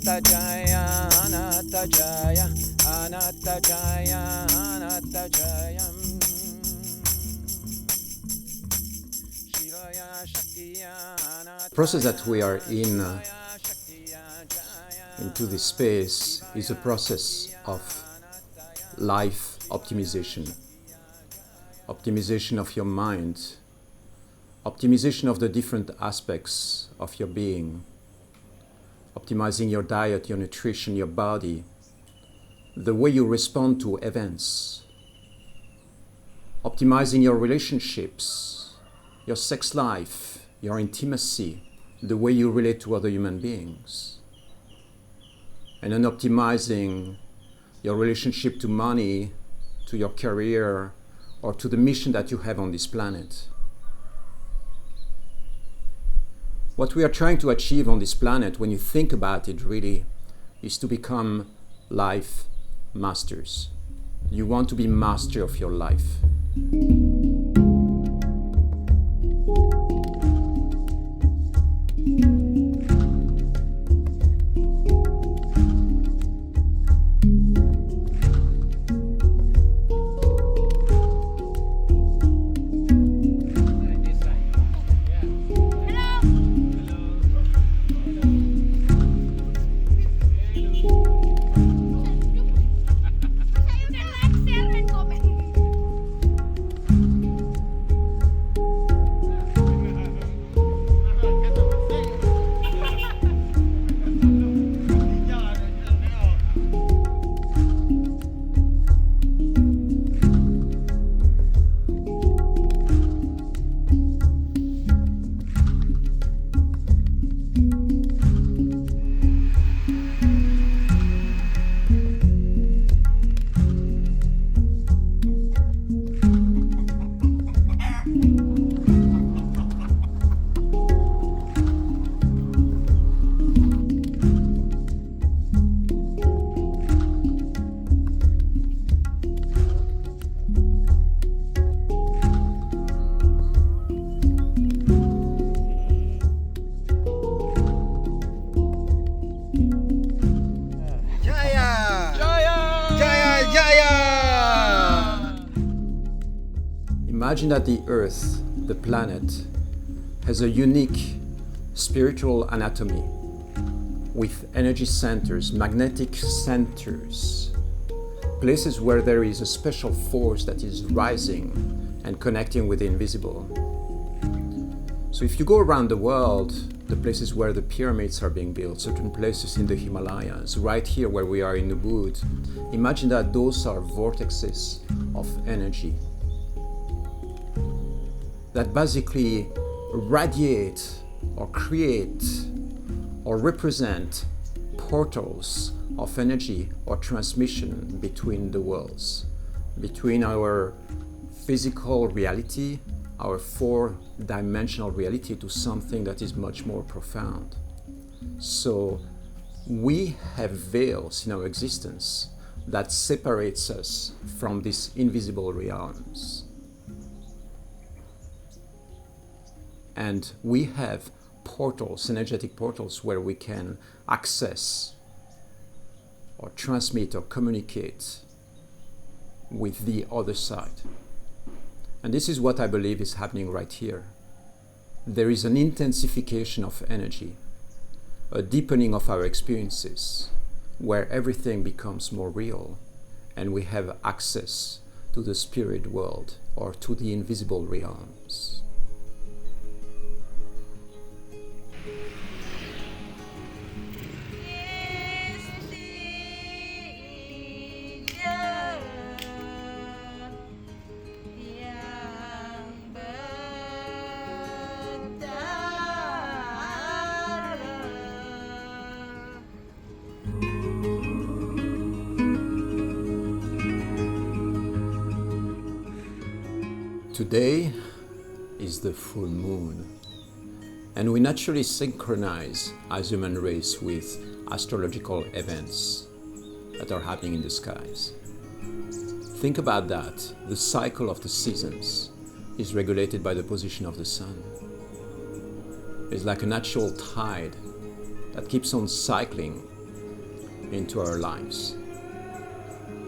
Anatta Jaya, Anatta Jaya, Anatta Jaya, Anatta Jaya. The process that we are in into this space is a process of life optimization. Optimization of your mind, optimization of the different aspects of your being, optimizing your diet, your nutrition, your body, the way you respond to events, optimizing your relationships, your sex life, your intimacy, the way you relate to other human beings, and then optimizing your relationship to money, to your career, or to the mission that you have on this planet. What we are trying to achieve on this planet, when you think about it really, is to become life masters. You want to be master of your life. Imagine that the Earth, the planet, has a unique spiritual anatomy with energy centers, magnetic centers, places where there is a special force that is rising and connecting with the invisible. So if you go around the world, the places where the pyramids are being built, certain places in the Himalayas, right here where we are in Ubud, imagine that those are vortexes of energy that basically radiate or create or represent portals of energy or transmission between the worlds, between our physical reality, our four-dimensional reality, to something that is much more profound. So we have veils in our existence that separates us from these invisible realms. And we have portals, energetic portals, where we can access or transmit or communicate with the other side. And this is what I believe is happening right here. There is an intensification of energy, a deepening of our experiences, where everything becomes more real and we have access to the spirit world or to the invisible realms. Today is the full moon, and we naturally synchronize as human race with astrological events that are happening in the skies. Think about that. The cycle of the seasons is regulated by the position of the sun. It's like a natural tide that keeps on cycling into our lives.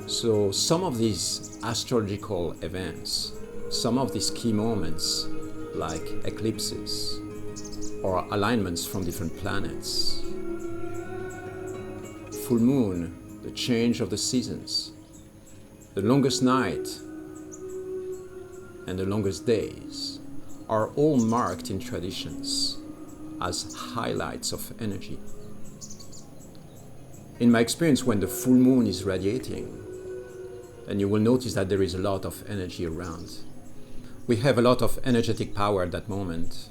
So some of these astrological events, some of these key moments like eclipses or alignments from different planets, full moon, the change of the seasons, the longest night and the longest days are all marked in traditions as highlights of energy. In my experience, when the full moon is radiating, and you will notice that there is a lot of energy around. We have a lot of energetic power at that moment.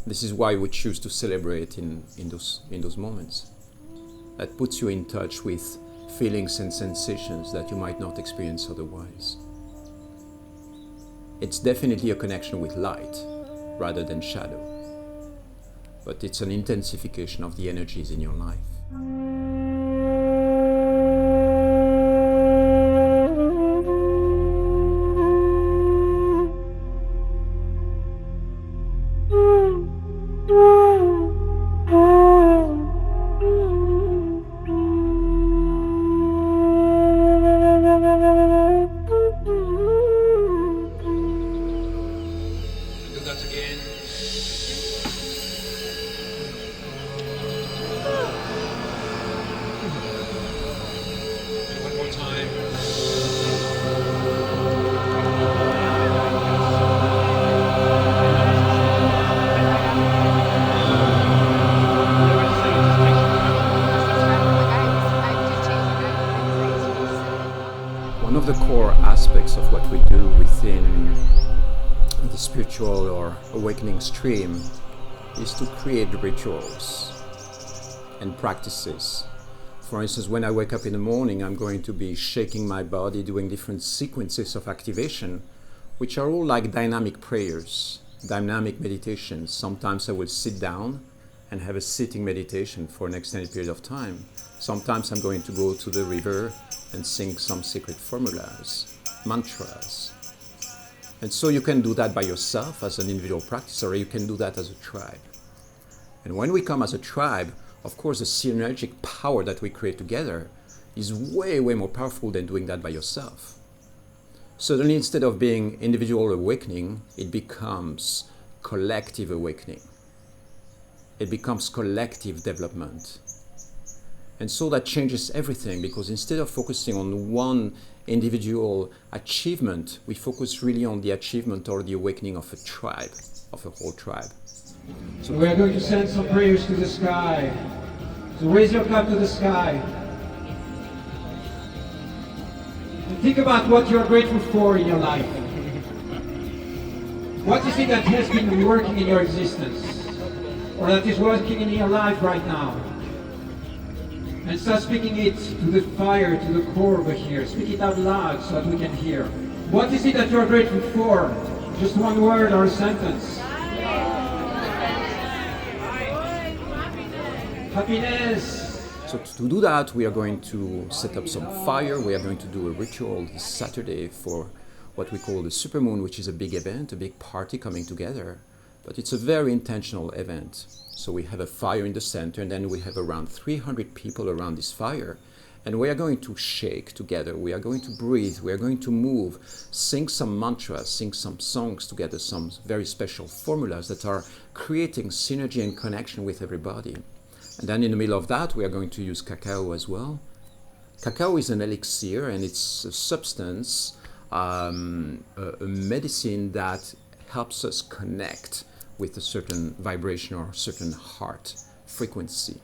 This is why we choose to celebrate in those moments. That puts you in touch with feelings and sensations that you might not experience otherwise. It's definitely a connection with light rather than shadow, but it's an intensification of the energies in your life. One of the core aspects of what we do within the spiritual or awakening stream is to create rituals and practices. For instance, when I wake up in the morning, I'm going to be shaking my body, doing different sequences of activation, which are all like dynamic prayers, dynamic meditations. Sometimes I will sit down and have a sitting meditation for an extended period of time. Sometimes I'm going to go to the river and sing some secret formulas, mantras. And so you can do that by yourself as an individual practice, or you can do that as a tribe. And when we come as a tribe, of course, the synergic power that we create together is way, way more powerful than doing that by yourself. Suddenly, instead of being individual awakening, it becomes collective awakening. It becomes collective development. And so that changes everything, because instead of focusing on one individual achievement, we focus really on the achievement or the awakening of a tribe, of a whole tribe. So we are going to send some prayers to the sky. So raise your cup to the sky. And think about what you are grateful for in your life. What is it that has been working in your existence? Or that is working in your life right now? And start speaking it to the fire, to the core over here. Speak it out loud so that we can hear. What is it that you are grateful for? Just one word or a sentence. Happiness. So to do that, we are going to set up some fire. We are going to do a ritual this Saturday for what we call the Supermoon, which is a big event, a big party coming together. But it's a very intentional event. So we have a fire in the center, and then we have around 300 people around this fire. And we are going to shake together. We are going to breathe. We are going to move, sing some mantras, sing some songs together, some very special formulas that are creating synergy and connection with everybody. And then in the middle of that, we are going to use cacao as well. Cacao is an elixir, and it's a substance, a medicine that helps us connect with a certain vibration or a certain heart frequency.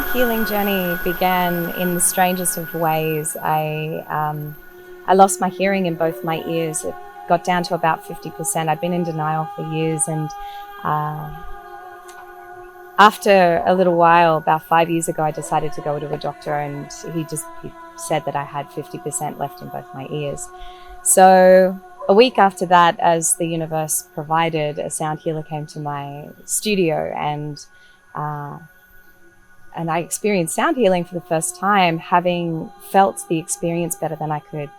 sound healing journey began in the strangest of ways. I lost my hearing in both my ears. It got down to about 50%. I'd been in denial for years, and after a little while, about 5 years ago, I decided to go to a doctor, and he said that I had 50% left in both my ears. So a week after that, as the universe provided, a sound healer came to my studio, and I experienced sound healing for the first time, having felt the experience better than I could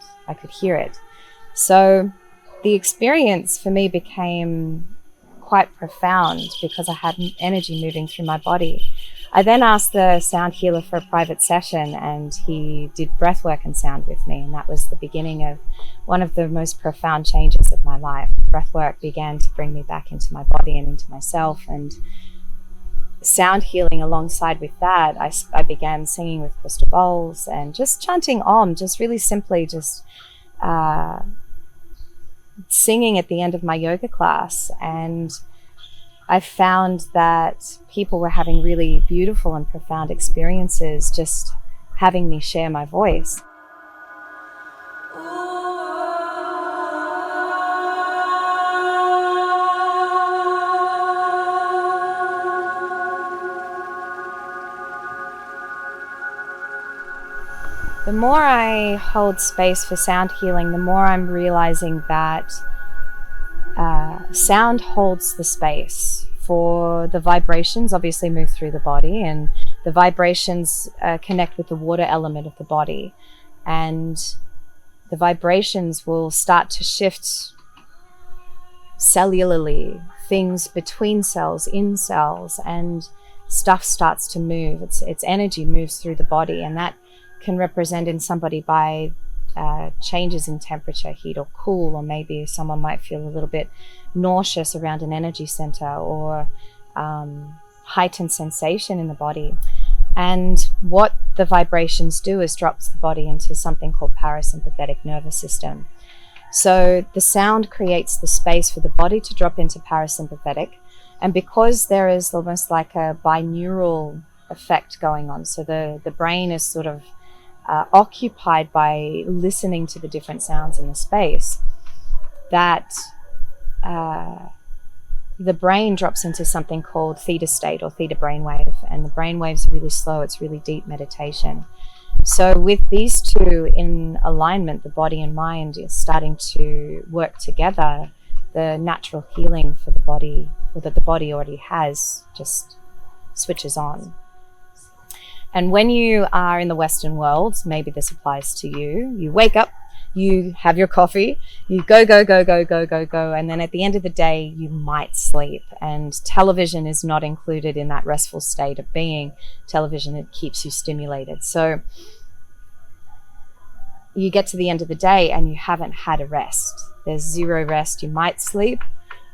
hear it. So the experience for me became quite profound because I had energy moving through my body. I then asked the sound healer for a private session, and he did breathwork and sound with me, and that was the beginning of one of the most profound changes of my life. Breathwork began to bring me back into my body and into myself, and sound healing alongside with that, I began singing with crystal bowls and just chanting Om, just really simply just singing at the end of my yoga class. And I found that people were having really beautiful and profound experiences just having me share my voice. The more I hold space for sound healing, the more I'm realizing that sound holds the space for the vibrations, obviously move through the body, and the vibrations connect with the water element of the body, and the vibrations will start to shift cellularly, things between cells, in cells, and stuff starts to move. Its energy moves through the body, and that can represent in somebody by changes in temperature, heat or cool, or maybe someone might feel a little bit nauseous around an energy center, or heightened sensation in the body. And what the vibrations do is drops the body into something called parasympathetic nervous system. So the sound creates the space for the body to drop into parasympathetic, and because there is almost like a binaural effect going on, so the brain is sort of occupied by listening to the different sounds in the space, that the brain drops into something called theta state or theta brainwave, and the brainwave's really slow, it's really deep meditation. So with these two in alignment, the body and mind is starting to work together. The natural healing for the body, or that the body already has, just switches on. And when you are in the Western world, maybe this applies to you, you wake up, you have your coffee, you go, and then at the end of the day, you might sleep. And television is not included in that restful state of being. Television, it keeps you stimulated. So you get to the end of the day and you haven't had a rest. There's zero rest. You might sleep,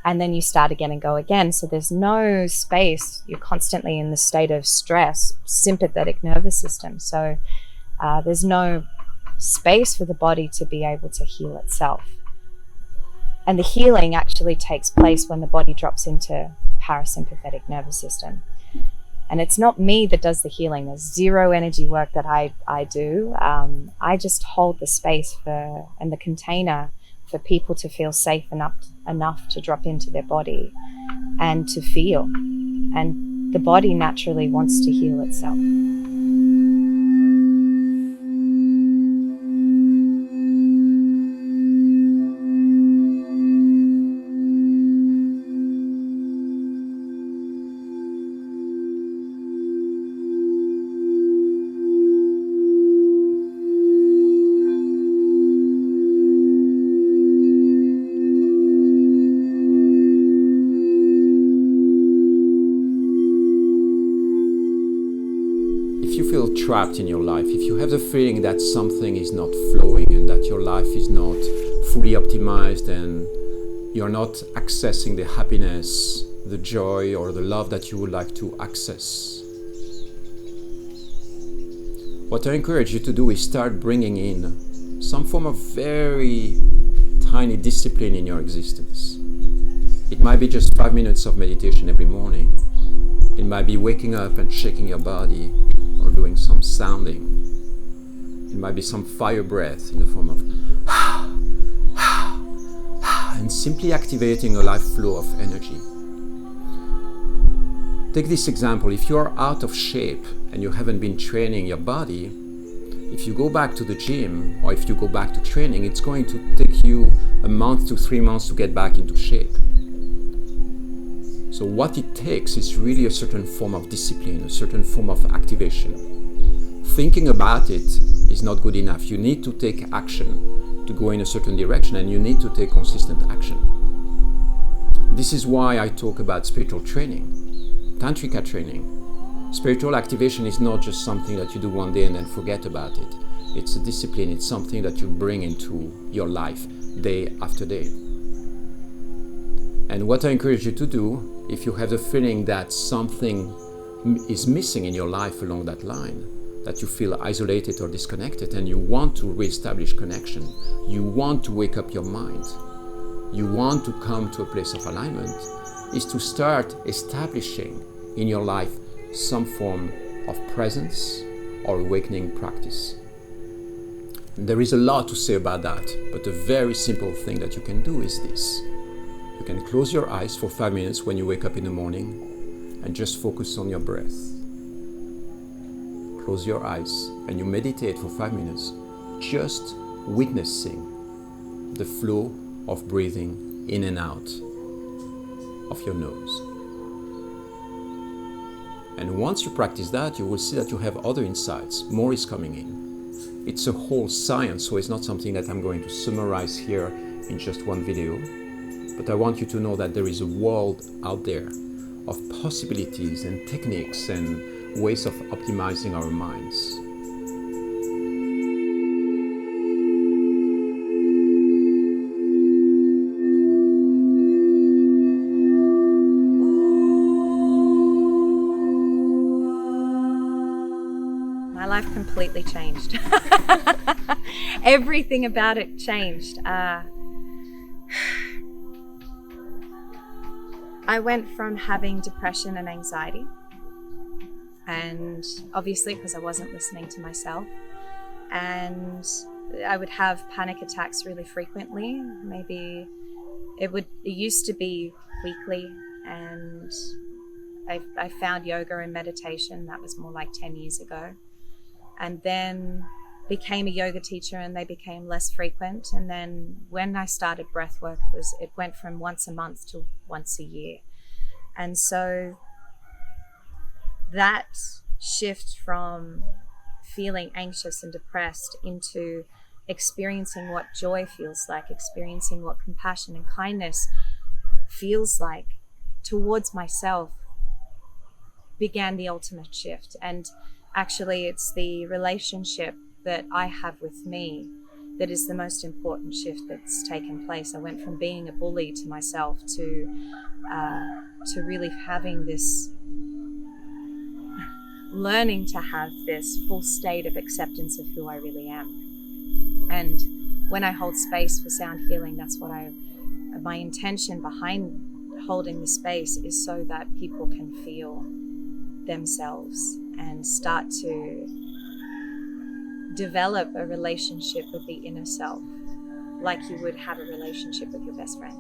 and then you start again and go again. So there's no space. You're constantly in the state of stress, sympathetic nervous system. So there's no space for the body to be able to heal itself. And the healing actually takes place when the body drops into parasympathetic nervous system. And it's not me that does the healing. There's zero energy work that I do. I just hold the space for, and the container for people to feel safe enough to drop into their body and to feel. And the body naturally wants to heal itself. Trapped in your life, if you have the feeling that something is not flowing and that your life is not fully optimized and you're not accessing the happiness, the joy, or the love that you would like to access, what I encourage you to do is start bringing in some form of very tiny discipline in your existence. It might be just 5 minutes of meditation every morning. It might be waking up and shaking your body. doing some sounding. It might be some fire breath in the form of and simply activating a life flow of energy. Take this example. If you are out of shape and you haven't been training your body, if you go back to the gym or if you go back to training, it's going to take you a month to 3 months to get back into shape. So what it takes is really a certain form of discipline, a certain form of activation. Thinking about it is not good enough. You need to take action to go in a certain direction, and you need to take consistent action. This is why I talk about spiritual training, tantrika training. Spiritual activation is not just something that you do one day and then forget about it. It's a discipline, it's something that you bring into your life day after day. And what I encourage you to do, if you have the feeling that something is missing in your life along that line, that you feel isolated or disconnected and you want to reestablish connection, you want to wake up your mind, you want to come to a place of alignment, is to start establishing in your life some form of presence or awakening practice. There is a lot to say about that, but a very simple thing that you can do is this. You can close your eyes for 5 minutes when you wake up in the morning and just focus on your breath. Close your eyes and you meditate for 5 minutes, just witnessing the flow of breathing in and out of your nose. And once you practice that, you will see that you have other insights. More is coming in. It's a whole science, so it's not something that I'm going to summarize here in just one video. But I want you to know that there is a world out there of possibilities and techniques and ways of optimizing our minds. My life completely changed. Everything about it changed. I went from having depression and anxiety, and obviously because I wasn't listening to myself, and I would have panic attacks really frequently. Maybe it used to be weekly, and I found yoga and meditation. That was more like 10 years ago, and then became a yoga teacher, and they became less frequent. And then when I started breath work, it went from once a month to once a year. And so that shift from feeling anxious and depressed into experiencing what joy feels like, experiencing what compassion and kindness feels like towards myself, began the ultimate shift. And actually it's the relationship that I have with me that is the most important shift that's taken place. I went from being a bully to myself to really having this, learning to have this full state of acceptance of who I really am. And when I hold space for sound healing, that's what my intention behind holding the space is, so that people can feel themselves and start to develop a relationship with the inner self, like you would have a relationship with your best friend.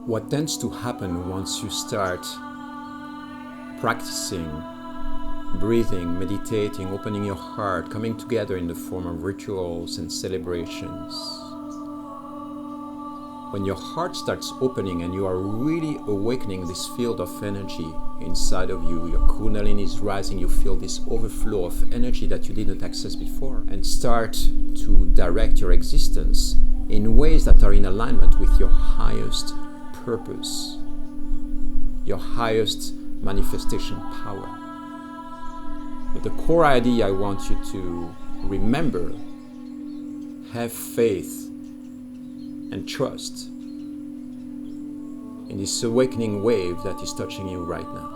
What tends to happen once you start practicing breathing, meditating, opening your heart, coming together in the form of rituals and celebrations, when your heart starts opening and you are really awakening this field of energy inside of you, your kundalini is rising, you feel this overflow of energy that you didn't access before, and start to direct your existence in ways that are in alignment with your highest purpose, your highest manifestation power. But the core idea I want you to remember: have faith and trust in this awakening wave that is touching you right now.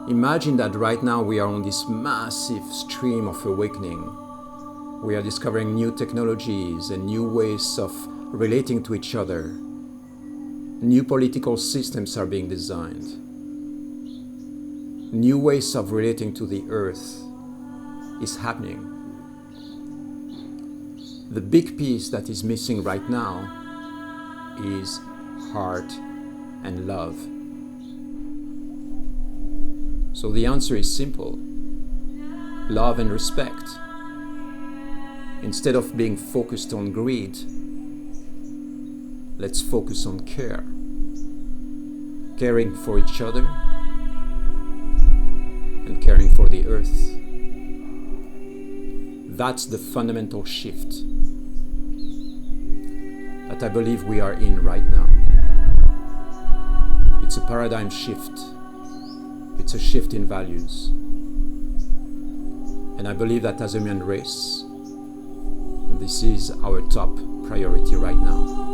Imagine that right now we are on this massive stream of awakening. We are discovering new technologies and new ways of relating to each other. New political systems are being designed. New ways of relating to the earth is happening. The big piece that is missing right now is heart and love. So the answer is simple: love and respect. Instead of being focused on greed, let's focus on care. Caring for each other and caring for the earth. That's the fundamental shift that I believe we are in right now. It's a paradigm shift. It's a shift in values. And I believe that as a human race, this is our top priority right now.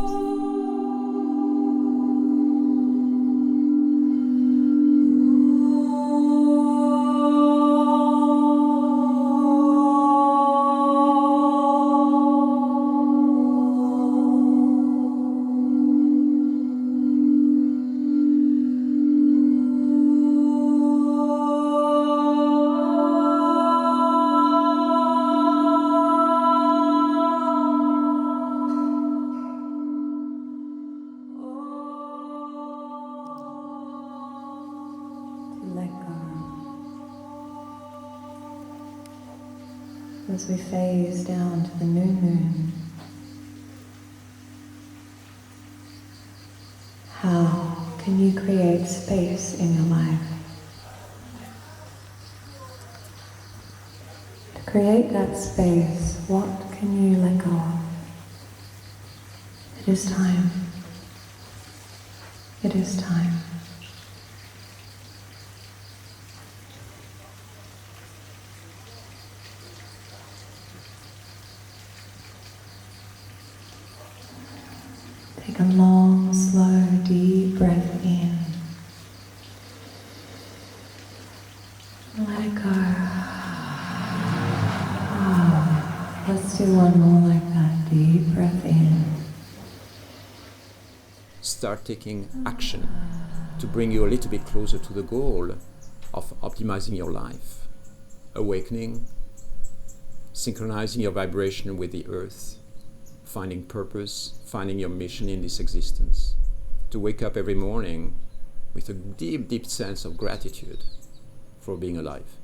Let go. As we phase down to the new moon, how can you create space in your life? To create that space, what can you let go of? It is time. It is time. Take a long, slow, deep breath in. Let it go. Let's do one more like that. Deep breath in. Start taking action to bring you a little bit closer to the goal of optimizing your life, awakening, synchronizing your vibration with the earth, finding purpose, finding your mission in this existence, to wake up every morning with a deep, deep sense of gratitude for being alive.